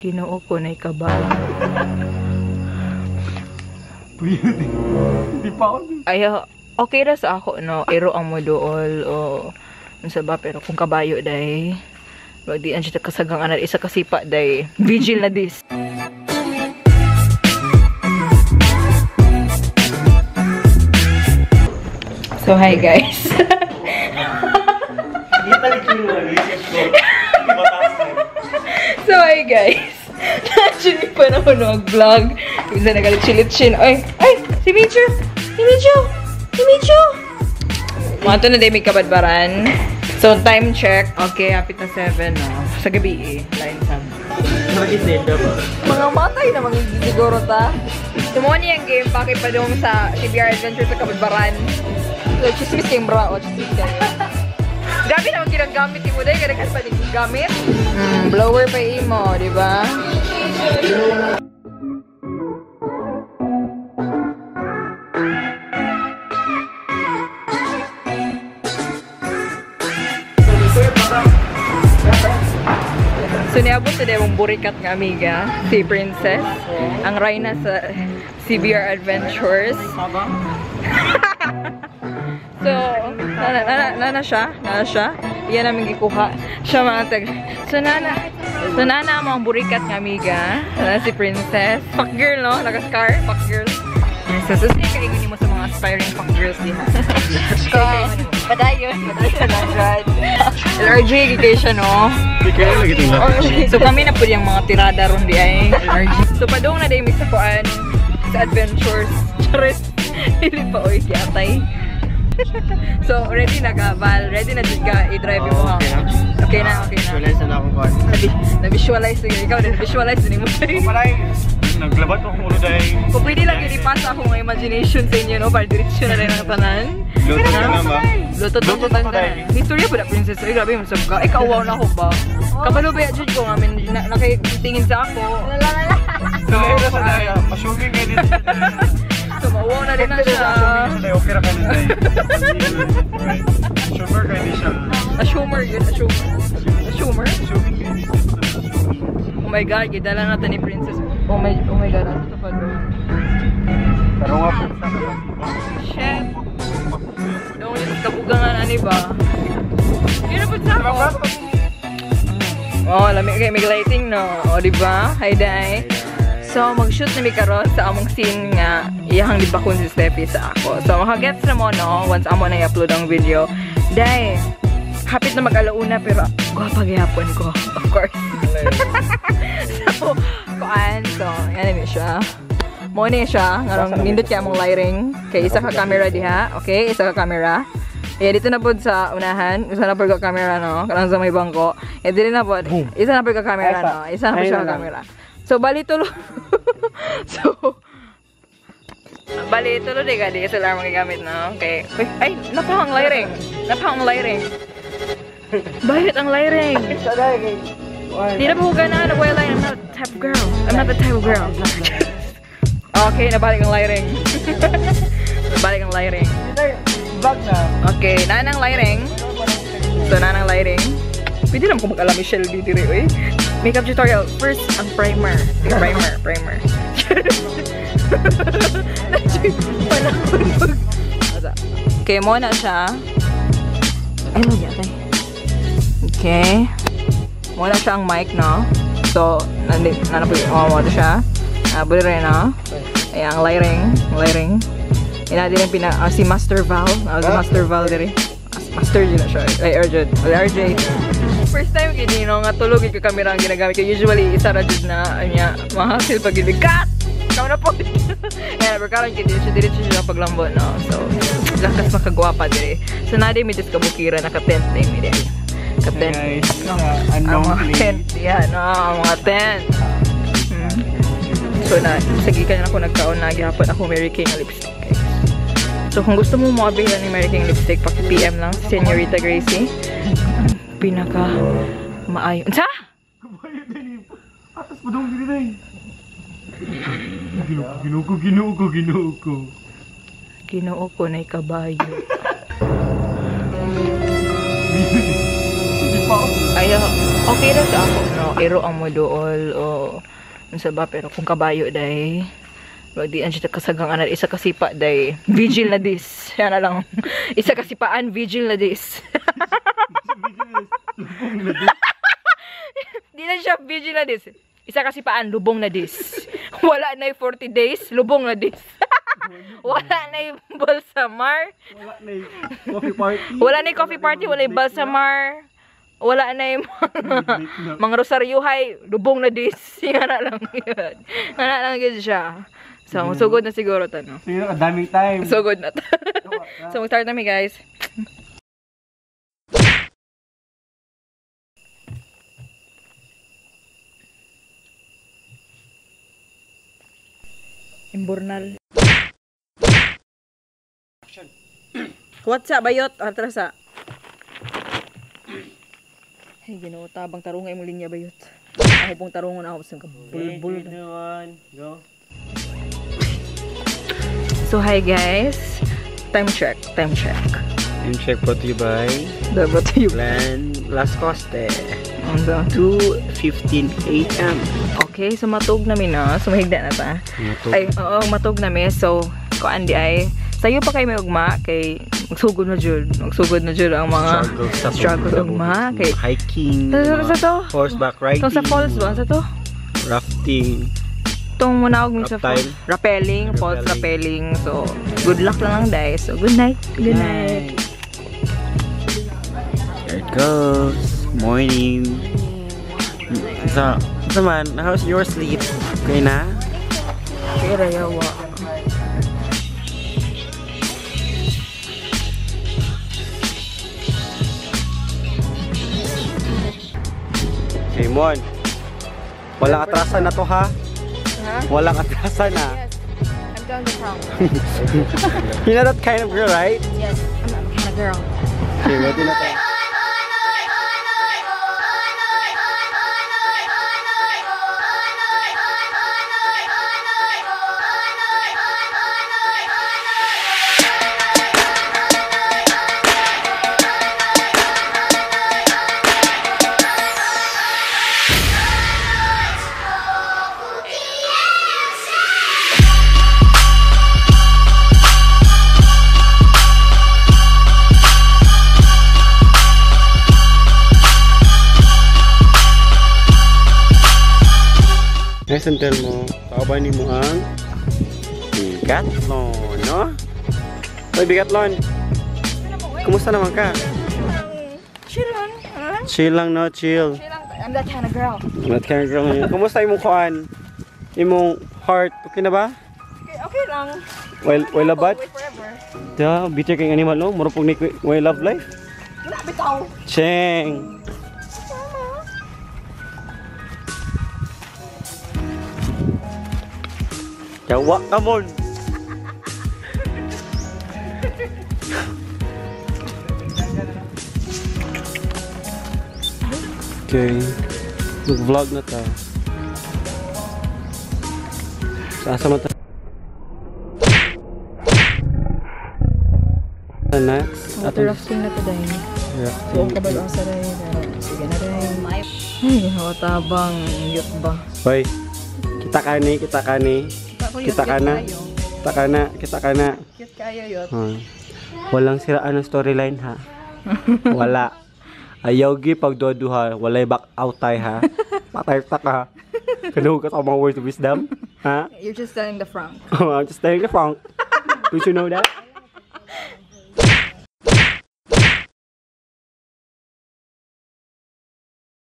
Ginoo ko na kabayo. Hindi pa ako. Ay, okay ra sa ako, no? Iro ang mo dool, o unsa ba, pero kung kabayo, day, wag di ang siya kasagang anad, isa kasipa, day, vigil na this. So, hi guys. So, hi guys. Actually, pa na ako mag-vlog. Isa nagalit-chilit-chin. Ay! Si Micho! Si Micho! Si Micho! Mga ito na day may kabadbaran. So, time check. Okay, hapit na 7, no? Sa gabi, line time. Mga matay na magiging siguro ta. Tumuha niya yung game. Bakit pa doon sa CBR Adventure sa kabadbaran. So, chismis kayong bra. O, chismis kayo. Grabe naman ginagamit yung muday. Kaya pa din gamit. Blower pa mo, di ba? So, niabot sa mong burikat nga amiga, si Princess, ang Reyna sa CBR Adventures. So, nana siya. Iyan namin gikuha. Siya mga tag. So, nana ang burikat nga amiga, si Princess. Fuck girl, no? Naka-scar, fuck girl. So, susay kaigin mo sa mga aspiring fuck girls diha. So, padayon lang dyan. LRJ, gigay siya, no? So, kami na po yung mga tirada ron di ay LRJ. So, padong na day mix sa kuan sa adventures. Charis. Hindi pa, oy, kiyatay. So, ready na ka, Val? Ready na dyan ka i-drive mo ha? Okay na. Visualize na ako ba? Na-visualize na ikaw din. Visualize na mo. Naglabat ako muna dahil. Kung pwede lang i-pasa akong imagination sa inyo, no? Para diretsyon na rin ang tanan. Luto na ba? Luto na tanan. Historia po na, Princess. Ay, grabe yung sabka. Ay, kauwaw na ako ba? Kabalo ba yan ko? Nakitingin sa ako. So, sa daya. Masuging nga din. So, mauwaw na rin na siya. Okay ra ka din dahil. Sugar ka din siya. Assumer yun, assumer? Oh my God, gidala natin ni Princess. Oh my God, ano ito pa doon? Pero nga po. Shit! Doon yung kabugangan, ano ba? Yun na po sa ako. Oh, lamig kayo, may lighting, no? O, diba? Hi, Day. So, mag-shoot na may karon sa among scene nga iyahang libakon si Steffi sa ako. So, makagets na mo, no? Once amo na i-upload ang video. Day, hapit na mag-alauna, pero gwapag-yapon ko. Of course. So, kuan. So, yan na siya. Mo na siya. Ngarong nindot kaya mong lighting. Okay, isa ka camera diha. Okay, isa ka camera. Dito na po sa unahan. Isa na po ka camera, no? Karang sa may bangko. Dito na po. Isa na po ka camera, no? Isa na po siya ka camera. So, bali tulo. So, bali tulo di ka. Di sila magagamit, no? Okay. Ay, napahang lighting. Bakit ang lighting? Di na po gana na well line. I'm not the type of girl. Okay, nabalik ang lighting. Vlog na. Okay, nanang lighting. So, nanang lighting. Pwede naman kung mag-alam Michelle D. Dire, eh. Makeup tutorial. First, ang primer. Primer. Okay, mo na siya. Ay, magyatay. Okay. Mo na siya ang mic, no? So, nanapag mo na siya. Buli rin, no? Ayan, ang lighting. Yan natin yung si Master Val. Si Master Val dire. Master yun na siya. Ay, RJ. First time kinino nga tulog yung camera ang ginagamit ko. Usually, isa rajud na, mahasil pag ibig. Cut! Ikaw na po! Yan, pero karoon diretso siya paglambot, no? So, lakas makagwapa dire. So, natin may kabukiran, naka-tent na yung dire. Ka-tent. Ang mga tent. Yan, ang mga tent. So, sagikan na ako nagkaon na gihapon ako Mary Kay na lipstick. So, kung gusto mo makabilan ni Mary Kay lipstick, paki-PM lang si Senorita Gracie. Pinaka maayon. Sa? Atas mo daw dito na Ginoo ko. Ginoo ko na kabayo. Ay, okay na sa ako, no? iro ang moduol o unsa ba, pero kung kabayo day wag di anjita kasagang ana isa kasipa day vigil na this yan na lang isa kasipaan vigil na this di na siya vigil na this isa kasipaan lubong na this wala na 40 days lubong na this wala na balsamar Wala na coffee party. wala na coffee party wala balsamar wala na mga rosaryuhay lubong na this yan na lang yun na lang yun siya. So, sugod na siguro to, no? Sige, daming time. Sugod na to. So, mag-start na mi, guys. Imbornal. What's up, bayot? Atrasa. Ay, ginoo, tabang tarungay mo linya, bayot. Ako pong tarungon ako sa kabulbul. Go. So hi guys, time check. Time check brought to you by Dapat to you. Las Coste. 2:15 a.m. Okay, so matug namin na. So mahigda na ta. Matug. Ay, oo, matug namin. So, kuan di ay sayo pa kay may ugma kay magsugod na jud. Magsugod na jud ang mga struggle ugma kay hiking, sa to. horseback riding. Tong sa falls ba sa to? Rafting. Tong manawag mo sa falls. Rappelling, falls rappelling. So, good luck lang guys. So, good night. Good night. There it goes. Morning. So man, how's your sleep? Okay na? Kira yawa. Hey Mon, walang atrasan na to ha? Walang atrasan na. Yes, I'm down the town. You're not that kind of girl, right? Yes, I'm that kind of girl. Okay, ready na tayo. Next tell mo, kaubanin mo ang Bigathlon, no? Hoy, Bigathlon! Kumusta naman ka? Chill lang. Chill lang, no? Chill. Chill lang. I'm that kind of girl. Not kind of girl ngayon. Kumusta imong kuan? Imong heart, okay na ba? Okay lang. Well labat? Wait forever. Da, bitter kayong animal, no? Murapog ni well love life? Wala bitaw. Cheng! Yawa ka mon! Okay, mag-vlog na ta. Asa mo ta? Next? Water rafting na to dahil. Huwag ka ba doon sa rin? Sige na rin. Ay, hawatabang yut ba? Hoy, kita ka ni. Kita ka na. Kita ka na. Cute kayo yut. Walang siraan ng storyline ha. Wala. Ayaw gi pagduduha, walay back out tay ha. Patay ta ka. Kanu ka sa mga words of wisdom, ha? You're just telling the front. I'm just telling the front. Don't you know that?